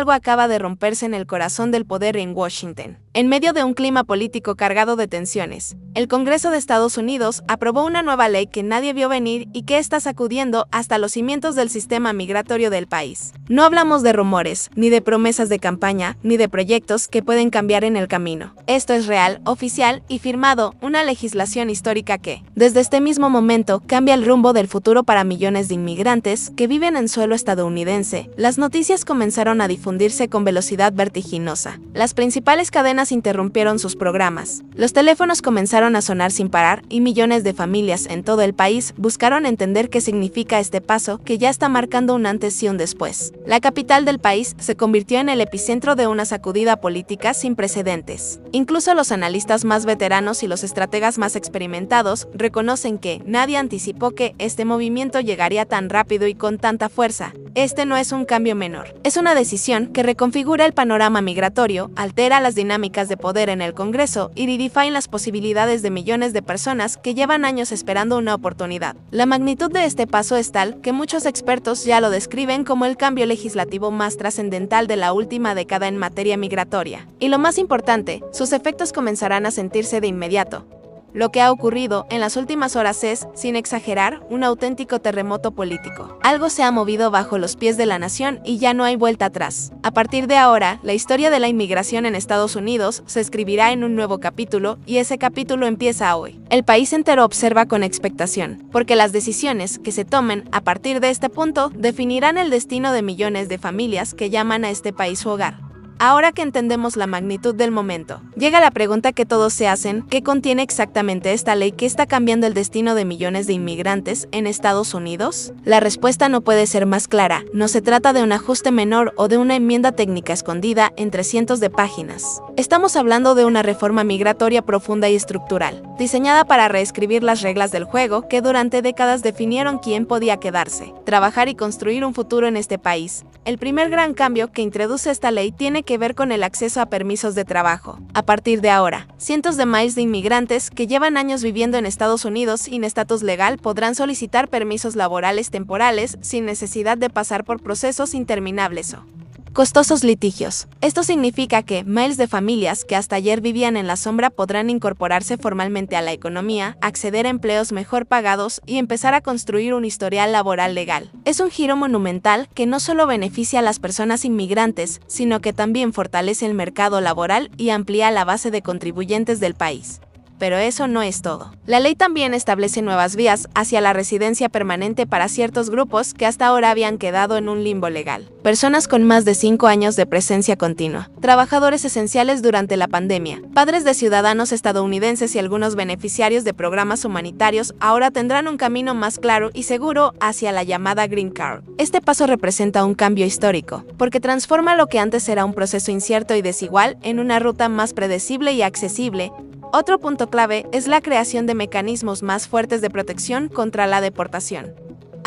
algo acaba de romperse en el corazón del poder en Washington. En medio de un clima político cargado de tensiones, el Congreso de Estados Unidos aprobó una nueva ley que nadie vio venir y que está sacudiendo hasta los cimientos del sistema migratorio del país. No hablamos de rumores, ni de promesas de campaña, ni de proyectos que pueden cambiar en el camino. Esto es real, oficial y firmado, una legislación histórica que, desde este mismo momento, cambia el rumbo del futuro para millones de inmigrantes que viven en suelo estadounidense. Las noticias comenzaron a difundirse con velocidad vertiginosa. Las principales cadenas interrumpieron sus programas. Los teléfonos comenzaron a sonar sin parar y millones de familias en todo el país buscaron entender qué significa este paso que ya está marcando un antes y un después. La capital del país se convirtió en el epicentro de una sacudida política sin precedentes. Incluso los analistas más veteranos y los estrategas más experimentados reconocen que nadie anticipó que este movimiento llegaría tan rápido y con tanta fuerza. Este no es un cambio menor. Es una decisión que reconfigura el panorama migratorio, altera las dinámicas de poder en el Congreso y redefine las posibilidades de millones de personas que llevan años esperando una oportunidad. La magnitud de este paso es tal que muchos expertos ya lo describen como el cambio legislativo más trascendental de la última década en materia migratoria. Y lo más importante, sus efectos comenzarán a sentirse de inmediato. Lo que ha ocurrido en las últimas horas es, sin exagerar, un auténtico terremoto político. Algo se ha movido bajo los pies de la nación y ya no hay vuelta atrás. A partir de ahora, la historia de la inmigración en Estados Unidos se escribirá en un nuevo capítulo y ese capítulo empieza hoy. El país entero observa con expectación, porque las decisiones que se tomen a partir de este punto definirán el destino de millones de familias que llaman a este país su hogar. Ahora que entendemos la magnitud del momento, llega la pregunta que todos se hacen: ¿qué contiene exactamente esta ley que está cambiando el destino de millones de inmigrantes en Estados Unidos? La respuesta no puede ser más clara. No se trata de un ajuste menor o de una enmienda técnica escondida entre cientos de páginas. Estamos hablando de una reforma migratoria profunda y estructural, diseñada para reescribir las reglas del juego que durante décadas definieron quién podía quedarse, trabajar y construir un futuro en este país. El primer gran cambio que introduce esta ley tiene que ver con el acceso a permisos de trabajo. A partir de ahora, cientos de miles de inmigrantes que llevan años viviendo en Estados Unidos sin estatus legal podrán solicitar permisos laborales temporales sin necesidad de pasar por procesos interminables o costosos litigios. Esto significa que miles de familias que hasta ayer vivían en la sombra podrán incorporarse formalmente a la economía, acceder a empleos mejor pagados y empezar a construir un historial laboral legal. Es un giro monumental que no solo beneficia a las personas inmigrantes, sino que también fortalece el mercado laboral y amplía la base de contribuyentes del país. Pero eso no es todo. La ley también establece nuevas vías hacia la residencia permanente para ciertos grupos que hasta ahora habían quedado en un limbo legal. Personas con más de 5 años de presencia continua, trabajadores esenciales durante la pandemia, padres de ciudadanos estadounidenses y algunos beneficiarios de programas humanitarios ahora tendrán un camino más claro y seguro hacia la llamada Green Card. Este paso representa un cambio histórico, porque transforma lo que antes era un proceso incierto y desigual en una ruta más predecible y accesible. Otro punto clave es la creación de mecanismos más fuertes de protección contra la deportación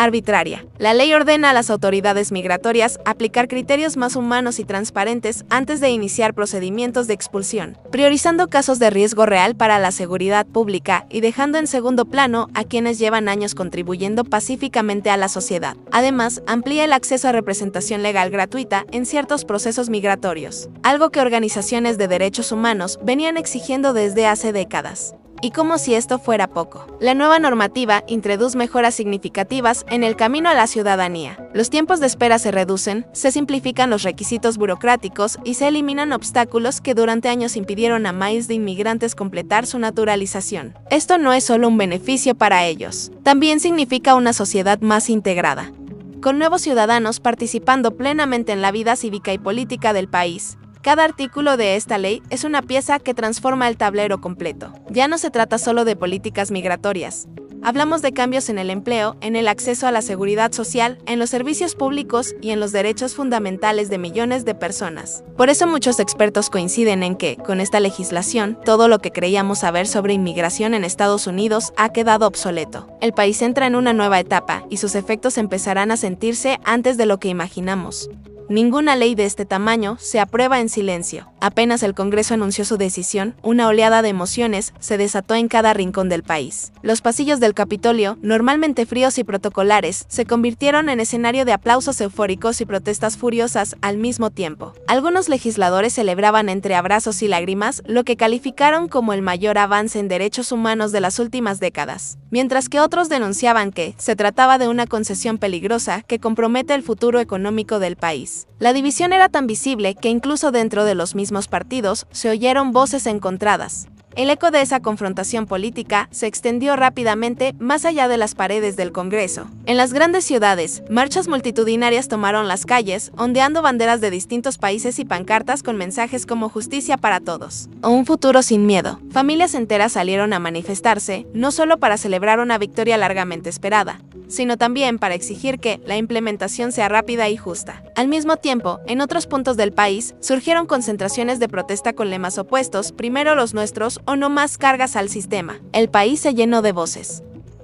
arbitraria. La ley ordena a las autoridades migratorias aplicar criterios más humanos y transparentes antes de iniciar procedimientos de expulsión, priorizando casos de riesgo real para la seguridad pública y dejando en segundo plano a quienes llevan años contribuyendo pacíficamente a la sociedad. Además, amplía el acceso a representación legal gratuita en ciertos procesos migratorios, algo que organizaciones de derechos humanos venían exigiendo desde hace décadas. Y como si esto fuera poco, la nueva normativa introduce mejoras significativas en el camino a la ciudadanía. Los tiempos de espera se reducen, se simplifican los requisitos burocráticos y se eliminan obstáculos que durante años impidieron a miles de inmigrantes completar su naturalización. Esto no es solo un beneficio para ellos, también significa una sociedad más integrada, con nuevos ciudadanos participando plenamente en la vida cívica y política del país. Cada artículo de esta ley es una pieza que transforma el tablero completo. Ya no se trata solo de políticas migratorias. Hablamos de cambios en el empleo, en el acceso a la seguridad social, en los servicios públicos y en los derechos fundamentales de millones de personas. Por eso muchos expertos coinciden en que, con esta legislación, todo lo que creíamos saber sobre inmigración en Estados Unidos ha quedado obsoleto. El país entra en una nueva etapa y sus efectos empezarán a sentirse antes de lo que imaginamos. Ninguna ley de este tamaño se aprueba en silencio. Apenas el Congreso anunció su decisión, una oleada de emociones se desató en cada rincón del país. Los pasillos del Capitolio, normalmente fríos y protocolares, se convirtieron en escenario de aplausos eufóricos y protestas furiosas al mismo tiempo. Algunos legisladores celebraban entre abrazos y lágrimas lo que calificaron como el mayor avance en derechos humanos de las últimas décadas, mientras que otros denunciaban que se trataba de una concesión peligrosa que compromete el futuro económico del país. La división era tan visible que incluso dentro de los mismos partidos se oyeron voces encontradas. El eco de esa confrontación política se extendió rápidamente más allá de las paredes del Congreso. En las grandes ciudades, marchas multitudinarias tomaron las calles, ondeando banderas de distintos países y pancartas con mensajes como justicia para todos o un futuro sin miedo. Familias enteras salieron a manifestarse, no solo para celebrar una victoria largamente esperada, sino también para exigir que la implementación sea rápida y justa. Al mismo tiempo, en otros puntos del país, surgieron concentraciones de protesta con lemas opuestos: primero los nuestros o no más cargas al sistema. El país se llenó de voces,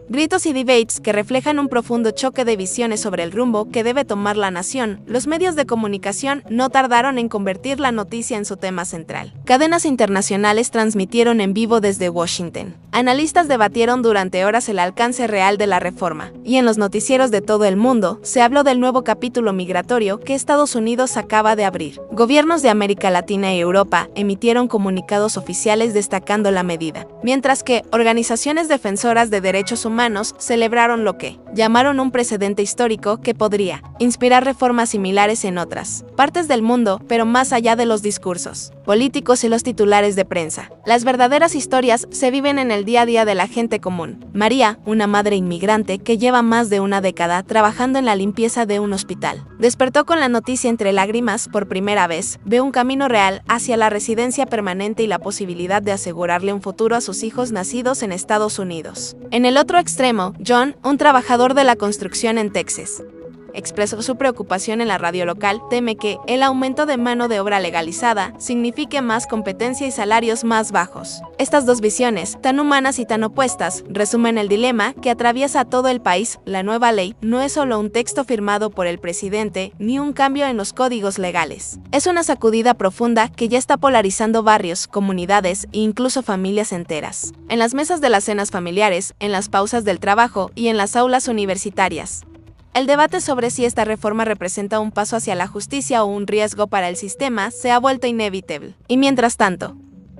gritos y debates que reflejan un profundo choque de visiones sobre el rumbo que debe tomar la nación. Los medios de comunicación no tardaron en convertir la noticia en su tema central. Cadenas internacionales transmitieron en vivo desde Washington. Analistas debatieron durante horas el alcance real de la reforma, y en los noticieros de todo el mundo se habló del nuevo capítulo migratorio que Estados Unidos acaba de abrir. Gobiernos de América Latina y Europa emitieron comunicados oficiales destacando la medida, mientras que organizaciones defensoras de derechos humanos celebraron lo que llamaron un precedente histórico que podría inspirar reformas similares en otras partes del mundo, pero más allá de los discursos políticos y los titulares de prensa. Las verdaderas historias se viven en el día a día de la gente común. María, una madre inmigrante que lleva más de una década trabajando en la limpieza de un hospital, despertó con la noticia entre lágrimas. Por primera vez, ve un camino real hacia la residencia permanente y la posibilidad de asegurarle un futuro a sus hijos nacidos en Estados Unidos. En el otro extremo, John, un trabajador de la construcción en Texas, expresó su preocupación en la radio local. Teme que el aumento de mano de obra legalizada signifique más competencia y salarios más bajos. Estas dos visiones, tan humanas y tan opuestas, resumen el dilema que atraviesa a todo el país. La nueva ley no es solo un texto firmado por el presidente ni un cambio en los códigos legales. Es una sacudida profunda que ya está polarizando barrios, comunidades e incluso familias enteras. En las mesas de las cenas familiares, en las pausas del trabajo y en las aulas universitarias, el debate sobre si esta reforma representa un paso hacia la justicia o un riesgo para el sistema se ha vuelto inevitable. Y mientras tanto,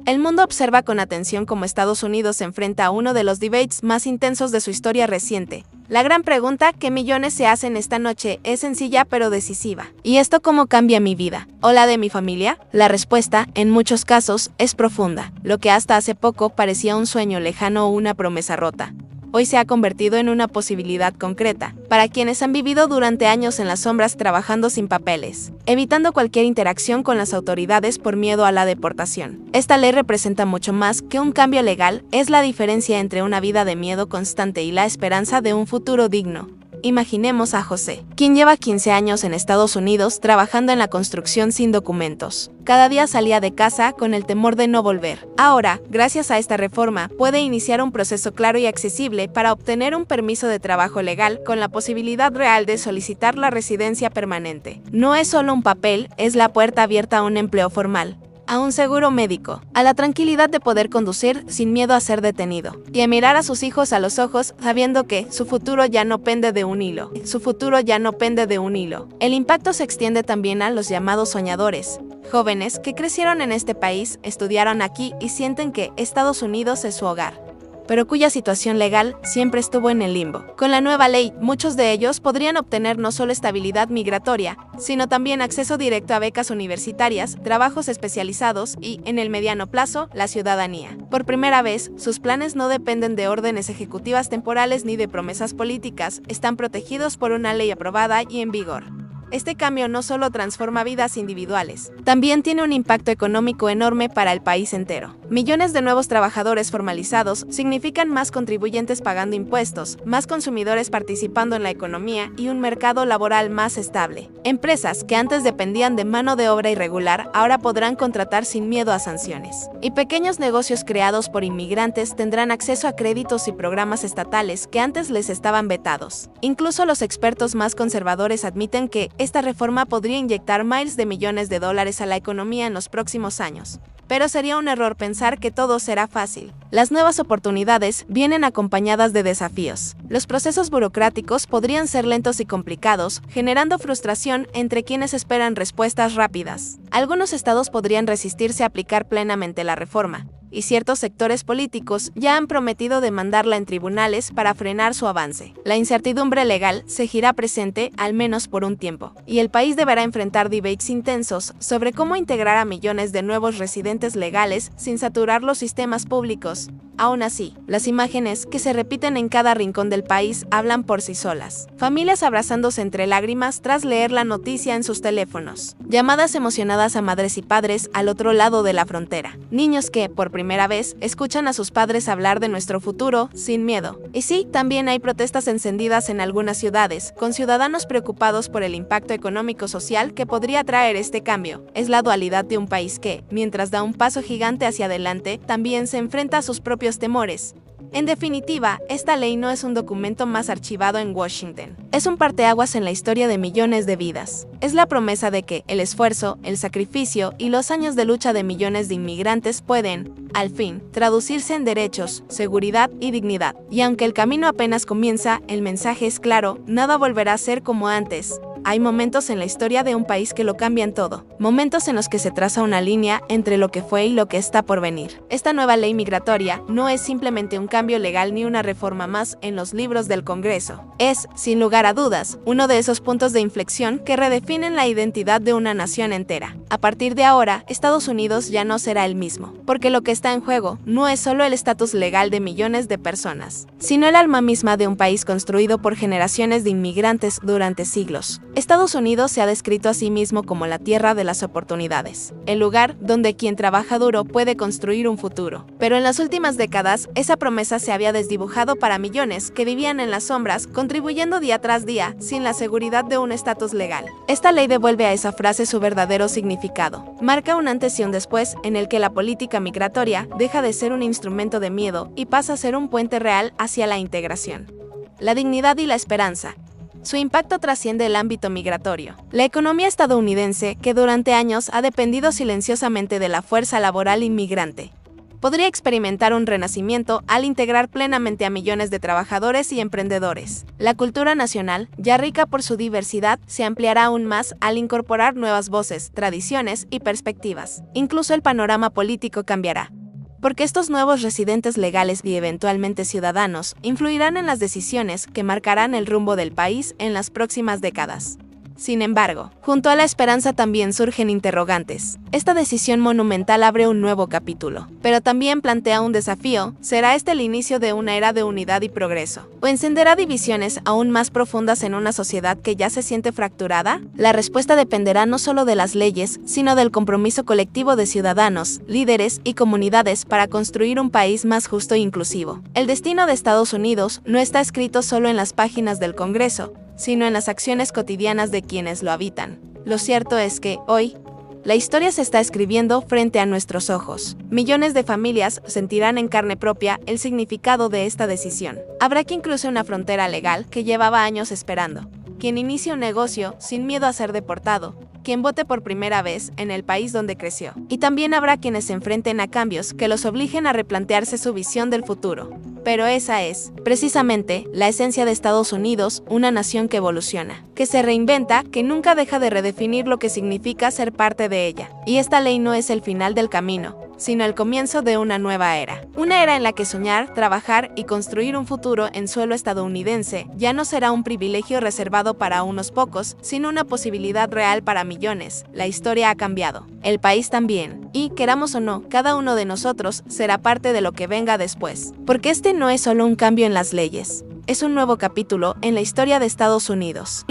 el mundo observa con atención cómo Estados Unidos se enfrenta a uno de los debates más intensos de su historia reciente. La gran pregunta que millones se hacen esta noche es sencilla pero decisiva. ¿Y esto cómo cambia mi vida o la de mi familia? La respuesta, en muchos casos, es profunda. Lo que hasta hace poco parecía un sueño lejano o una promesa rota, hoy se ha convertido en una posibilidad concreta para quienes han vivido durante años en las sombras trabajando sin papeles, evitando cualquier interacción con las autoridades por miedo a la deportación. Esta ley representa mucho más que un cambio legal, es la diferencia entre una vida de miedo constante y la esperanza de un futuro digno. Imaginemos a José, quien lleva 15 años en Estados Unidos trabajando en la construcción sin documentos. Cada día salía de casa con el temor de no volver. Ahora, gracias a esta reforma, puede iniciar un proceso claro y accesible para obtener un permiso de trabajo legal con la posibilidad real de solicitar la residencia permanente. No es solo un papel, es la puerta abierta a un empleo formal, a un seguro médico, a la tranquilidad de poder conducir sin miedo a ser detenido, y a mirar a sus hijos a los ojos sabiendo que su futuro ya no pende de un hilo. Su futuro ya no pende de un hilo. El impacto se extiende también a los llamados soñadores, jóvenes que crecieron en este país, estudiaron aquí y sienten que Estados Unidos es su hogar, pero cuya situación legal siempre estuvo en el limbo. Con la nueva ley, muchos de ellos podrían obtener no solo estabilidad migratoria, sino también acceso directo a becas universitarias, trabajos especializados y, en el mediano plazo, la ciudadanía. Por primera vez, sus planes no dependen de órdenes ejecutivas temporales ni de promesas políticas, están protegidos por una ley aprobada y en vigor. Este cambio no solo transforma vidas individuales, también tiene un impacto económico enorme para el país entero. Millones de nuevos trabajadores formalizados significan más contribuyentes pagando impuestos, más consumidores participando en la economía y un mercado laboral más estable. Empresas que antes dependían de mano de obra irregular ahora podrán contratar sin miedo a sanciones. Y pequeños negocios creados por inmigrantes tendrán acceso a créditos y programas estatales que antes les estaban vetados. Incluso los expertos más conservadores admiten que esta reforma podría inyectar miles de millones de dólares a la economía en los próximos años. Pero sería un error pensar que todo será fácil. Las nuevas oportunidades vienen acompañadas de desafíos. Los procesos burocráticos podrían ser lentos y complicados, generando frustración entre quienes esperan respuestas rápidas. Algunos estados podrían resistirse a aplicar plenamente la reforma, y ciertos sectores políticos ya han prometido demandarla en tribunales para frenar su avance. La incertidumbre legal seguirá presente al menos por un tiempo, y el país deberá enfrentar debates intensos sobre cómo integrar a millones de nuevos residentes legales sin saturar los sistemas públicos. Aún así, las imágenes que se repiten en cada rincón del país hablan por sí solas. Familias abrazándose entre lágrimas tras leer la noticia en sus teléfonos. Llamadas emocionadas a madres y padres al otro lado de la frontera. Niños que, por primera vez, escuchan a sus padres hablar de nuestro futuro sin miedo. Y sí, también hay protestas encendidas en algunas ciudades, con ciudadanos preocupados por el impacto económico-social que podría traer este cambio. Es la dualidad de un país que, mientras da un paso gigante hacia adelante, también se enfrenta a sus propios temores. En definitiva, esta ley no es un documento más archivado en Washington. Es un parteaguas en la historia de millones de vidas. Es la promesa de que el esfuerzo, el sacrificio y los años de lucha de millones de inmigrantes pueden, al fin, traducirse en derechos, seguridad y dignidad. Y aunque el camino apenas comienza, el mensaje es claro: nada volverá a ser como antes. Hay momentos en la historia de un país que lo cambian todo, momentos en los que se traza una línea entre lo que fue y lo que está por venir. Esta nueva ley migratoria no es simplemente un cambio legal ni una reforma más en los libros del Congreso. Es, sin lugar a dudas, uno de esos puntos de inflexión que redefinen la identidad de una nación entera. A partir de ahora, Estados Unidos ya no será el mismo, porque lo que está en juego no es solo el estatus legal de millones de personas, sino el alma misma de un país construido por generaciones de inmigrantes durante siglos. Estados Unidos se ha descrito a sí mismo como la tierra de las oportunidades, el lugar donde quien trabaja duro puede construir un futuro. Pero en las últimas décadas, esa promesa se había desdibujado para millones que vivían en las sombras, contribuyendo día tras día, sin la seguridad de un estatus legal. Esta ley devuelve a esa frase su verdadero significado. Marca un antes y un después en el que la política migratoria deja de ser un instrumento de miedo y pasa a ser un puente real hacia la integración, la dignidad y la esperanza. Su impacto trasciende el ámbito migratorio. La economía estadounidense, que durante años ha dependido silenciosamente de la fuerza laboral inmigrante, podría experimentar un renacimiento al integrar plenamente a millones de trabajadores y emprendedores. La cultura nacional, ya rica por su diversidad, se ampliará aún más al incorporar nuevas voces, tradiciones y perspectivas. Incluso el panorama político cambiará, porque estos nuevos residentes legales y eventualmente ciudadanos influirán en las decisiones que marcarán el rumbo del país en las próximas décadas. Sin embargo, junto a la esperanza también surgen interrogantes. Esta decisión monumental abre un nuevo capítulo, pero también plantea un desafío. ¿Será este el inicio de una era de unidad y progreso? ¿O encenderá divisiones aún más profundas en una sociedad que ya se siente fracturada? La respuesta dependerá no solo de las leyes, sino del compromiso colectivo de ciudadanos, líderes y comunidades para construir un país más justo e inclusivo. El destino de Estados Unidos no está escrito solo en las páginas del Congreso, sino en las acciones cotidianas de quienes lo habitan. Lo cierto es que, hoy, la historia se está escribiendo frente a nuestros ojos. Millones de familias sentirán en carne propia el significado de esta decisión. Habrá quien cruce una frontera legal que llevaba años esperando, quien inicie un negocio sin miedo a ser deportado, quien vote por primera vez en el país donde creció. Y también habrá quienes se enfrenten a cambios que los obliguen a replantearse su visión del futuro. Pero esa es, precisamente, la esencia de Estados Unidos, una nación que evoluciona, que se reinventa, que nunca deja de redefinir lo que significa ser parte de ella. Y esta ley no es el final del camino, sino el comienzo de una nueva era. Una era en la que soñar, trabajar y construir un futuro en suelo estadounidense ya no será un privilegio reservado para unos pocos, sino una posibilidad real para millones. La historia ha cambiado, el país también, y, queramos o no, cada uno de nosotros será parte de lo que venga después. Porque este no es solo un cambio en las leyes, es un nuevo capítulo en la historia de Estados Unidos.